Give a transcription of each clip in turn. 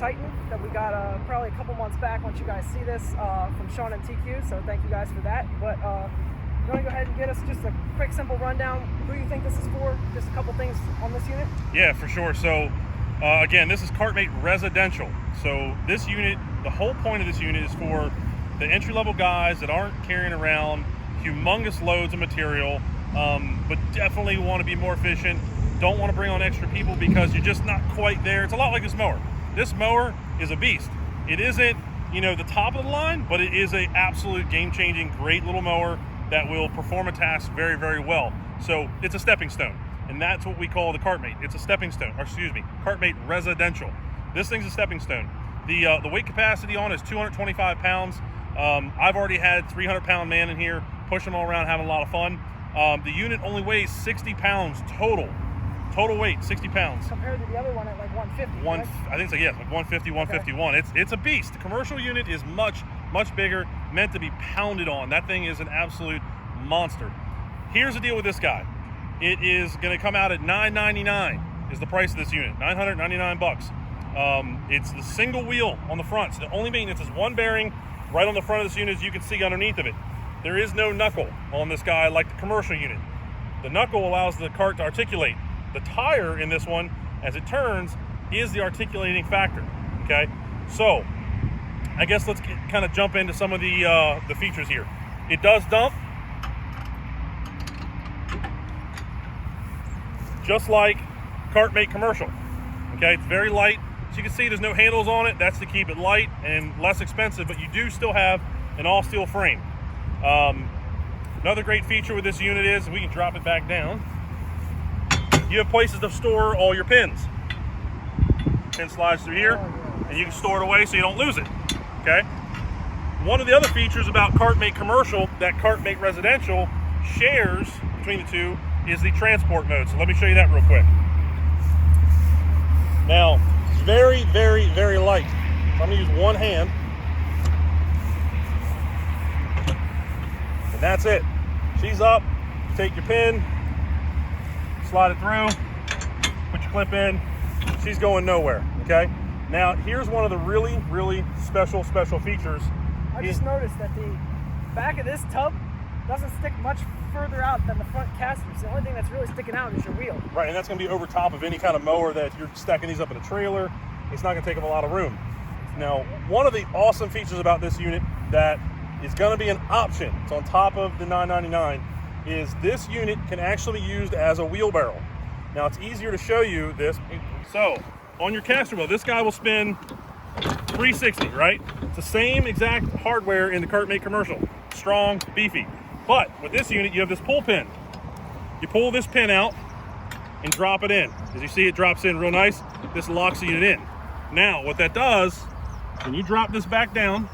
Titan that we got probably a couple months back once you guys see this from Sean and TQ, so thank you guys for that. But you want to go ahead and get us just a quick, simple rundown, who you think this is for, just a couple things on this unit? Yeah, for sure. So again, this is Kartmate Residential. So this unit, the whole point of this unit is for the entry-level guys that aren't carrying around humongous loads of material, but definitely want to be more efficient, don't want to bring on extra people because you're just not quite there. It's a lot like this mower. This mower is a beast. It isn't, you know, the top of the line, but it is an absolute game-changing, great little mower that will perform a task very, very well. So it's a stepping stone, and that's what we call the Kartmate. It's a stepping stone, or excuse me, Kartmate Residential. This thing's a stepping stone. The weight capacity on is 225 pounds. I've already had 300-pound man in here, pushing all around, having a lot of fun. The unit only weighs 60 pounds total. Total weight, 60 pounds. Compared to the other one at like 150, right? I think so, yes, like 150, 151. Okay. It's a beast. The commercial unit is much, much bigger, meant to be pounded on. That thing is an absolute monster. Here's the deal with this guy. It is going to come out at $999 is the price of this unit, 999 bucks. It's the single wheel on the front, so the only maintenance is one bearing right on the front of this unit, as you can see underneath of it. There is no knuckle on this guy like the commercial unit. The knuckle allows the cart to articulate. The tire in this one, as it turns, is the articulating factor, okay? So, I guess let's kind of jump into some of the features here. It does dump, just like Kartmate Commercial, okay? It's very light. As you can see, there's no handles on it. That's to keep it light and less expensive, but you do still have an all-steel frame. Another great feature with this unit is, we can drop it back down, you have places to store all your pins. Pin slides through here, and you can store it away so you don't lose it, okay? One of the other features about Kartmate Commercial that Kartmate Residential shares between the two is the transport mode. So let me show you that real quick. Now, it's very, very, very light. So I'm gonna use one hand. And that's it. She's up, you take your pin, slide it through, put your clip in, she's going nowhere, okay? Now, here's one of the really, really special features. I just noticed that the back of this tub doesn't stick much further out than the front casters. The only thing that's really sticking out is your wheel. Right, and that's gonna be over top of any kind of mower that if you're stacking these up in a trailer, it's not gonna take up a lot of room. Now, one of the awesome features about this unit that is gonna be an option, it's on top of the $999, is this unit can actually be used as a wheelbarrow. Now, it's easier to show you this. So, on your caster wheel, this guy will spin 360, right? It's the same exact hardware in the Kartmate Commercial. Strong, beefy. But with this unit, you have this pull pin. You pull this pin out and drop it in. As you see, it drops in real nice. This locks the unit in. Now, what that does, when you drop this back down,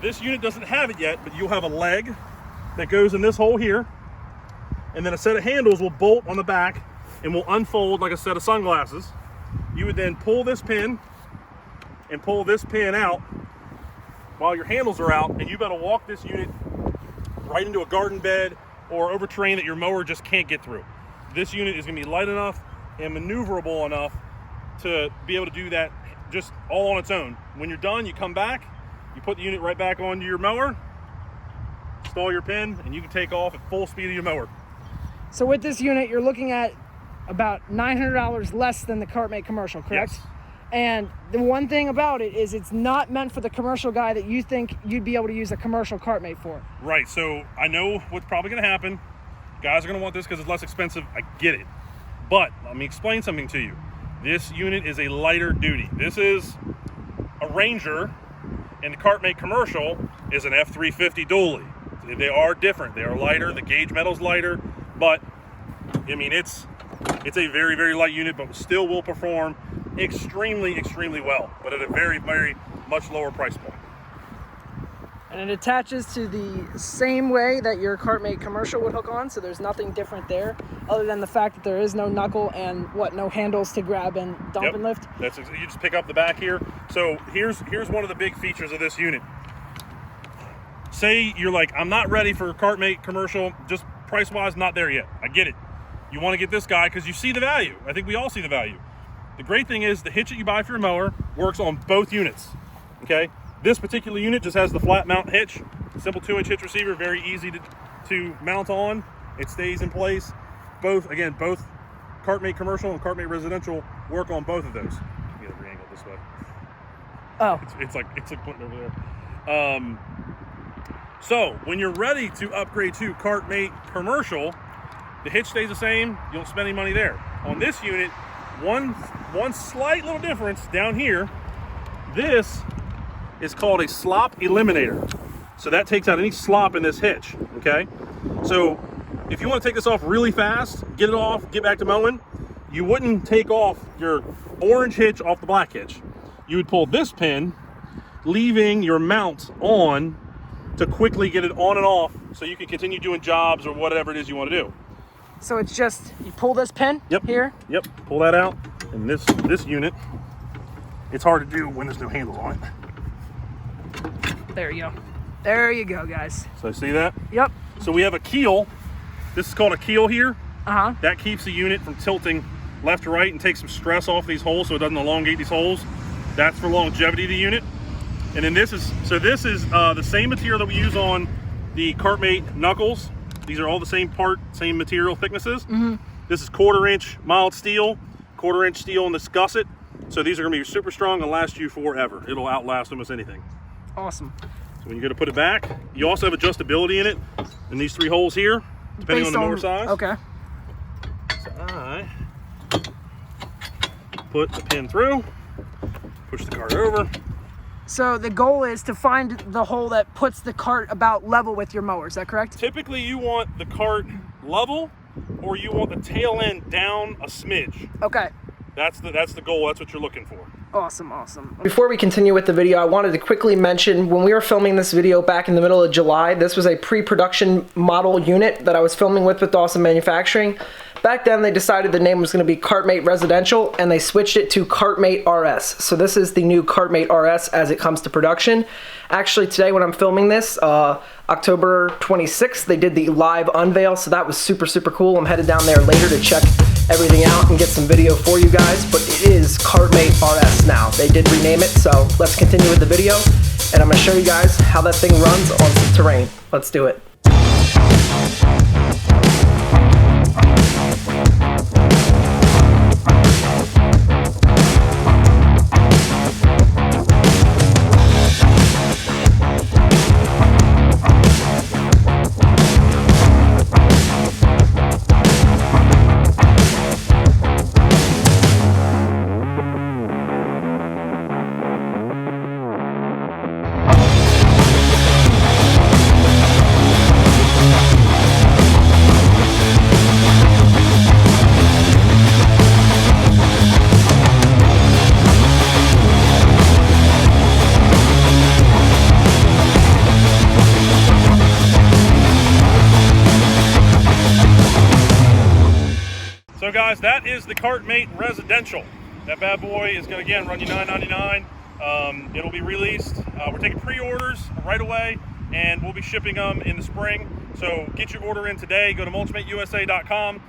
this unit doesn't have it yet, but you'll have a leg that goes in this hole here, and then a set of handles will bolt on the back and will unfold like a set of sunglasses. You would then pull this pin and pull this pin out while your handles are out, and you better walk this unit right into a garden bed or over terrain that your mower just can't get through. This unit is gonna be light enough and maneuverable enough to be able to do that just all on its own. When you're done, you come back, you put the unit right back onto your mower, install your pin, and you can take off at full speed of your mower. So with this unit, you're looking at about $900 less than the Kartmate Commercial, correct? Yes. And the one thing about it is it's not meant for the commercial guy that you think you'd be able to use a commercial Kartmate for. Right, so I know what's probably gonna happen. Guys are gonna want this because it's less expensive, I get it. But let me explain something to you. This unit is a lighter duty. This is a Ranger, and the Kartmate Commercial is an F350 dually. They are different, they are lighter, the gauge metal's lighter, but I mean, it's a very, very light unit, but still will perform extremely, extremely well, but at a very, very much lower price point. And it attaches to the same way that your Kartmate Commercial would hook on, so there's nothing different there, other than the fact that there is no knuckle and no handles to grab and dump and lift. You just pick up the back here. So here's one of the big features of this unit. Say you're like, I'm not ready for a Kartmate Commercial, just price-wise, not there yet. I get it. You want to get this guy because you see the value. I think we all see the value. The great thing is the hitch that you buy for your mower works on both units, okay? This particular unit just has the flat mount hitch, simple 2-inch hitch receiver, very easy to mount on. It stays in place. Both Kart-Mate Commercial and Kart-Mate Residential work on both of those. Get it re-angled this way. Oh. It's like putting over there. So when you're ready to upgrade to Kart-Mate Commercial, the hitch stays the same. You don't spend any money there. On this unit, one slight little difference down here. This is called a Slop Eliminator. So that takes out any slop in this hitch, okay? So if you want to take this off really fast, get it off, get back to mowing, you wouldn't take off your orange hitch off the black hitch. You would pull this pin, leaving your mount on to quickly get it on and off so you can continue doing jobs or whatever it is you want to do. So it's just, you pull this pin here? Yep, pull that out. And this unit, it's hard to do when there's no handles on it. There you go. There you go, guys. So see that? Yep. So we have a keel. This is called a keel here. Uh-huh. That keeps the unit from tilting left to right and takes some stress off these holes so it doesn't elongate these holes. That's for longevity of the unit. And then this is the same material that we use on the Kart-Mate knuckles. These are all the same part, same material thicknesses. Mm-hmm. This is 1/4 inch mild steel, 1/4 inch steel in this gusset. So these are gonna be super strong and last you forever. It'll outlast almost anything. Awesome. So when you go to put it back, you also have adjustability in it, in these 3 holes here, depending on the mower size. Okay. So I put the pin through, push the cart over. So the goal is to find the hole that puts the cart about level with your mower, is that correct? Typically you want the cart level or you want the tail end down a smidge. Okay. That's the goal, that's what you're looking for. Awesome, awesome. Before we continue with the video, I wanted to quickly mention when we were filming this video back in the middle of July, this was a pre-production model unit that I was filming with Dawson Manufacturing. Back then they decided the name was going to be Kart-Mate Residential and they switched it to Kart-Mate RS. So this is the new Kart-Mate RS as it comes to production. Actually today when I'm filming this, October 26th, they did the live unveil, so that was super cool. I'm headed down there later to check everything out and get some video for you guys, but it is Kart-Mate RS now. They did rename it, so let's continue with the video and I'm going to show you guys how that thing runs on some terrain. Let's do it. So guys, that is the Kart-Mate Residential. That bad boy is gonna again run you $9.99. It'll be released. We're taking pre-orders right away and we'll be shipping them in the spring. So get your order in today. Go to mulchmateusa.com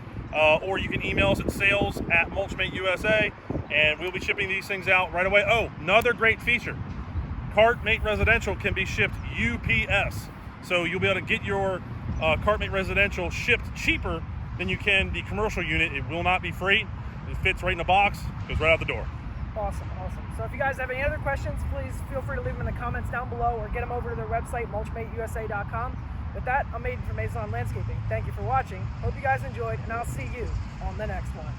or you can email us at sales@mulchmateusa and we'll be shipping these things out right away. Oh, another great feature. Kart-Mate Residential can be shipped UPS. So you'll be able to get your Kart-Mate Residential shipped cheaper than you can the commercial unit. It will not be freight. It fits right in the box, goes right out the door. Awesome, awesome. So if you guys have any other questions, please feel free to leave them in the comments down below or get them over to their website, mulchmateusa.com. With that, I'm Aiden from Maison Landscaping. Thank you for watching. Hope you guys enjoyed, and I'll see you on the next one.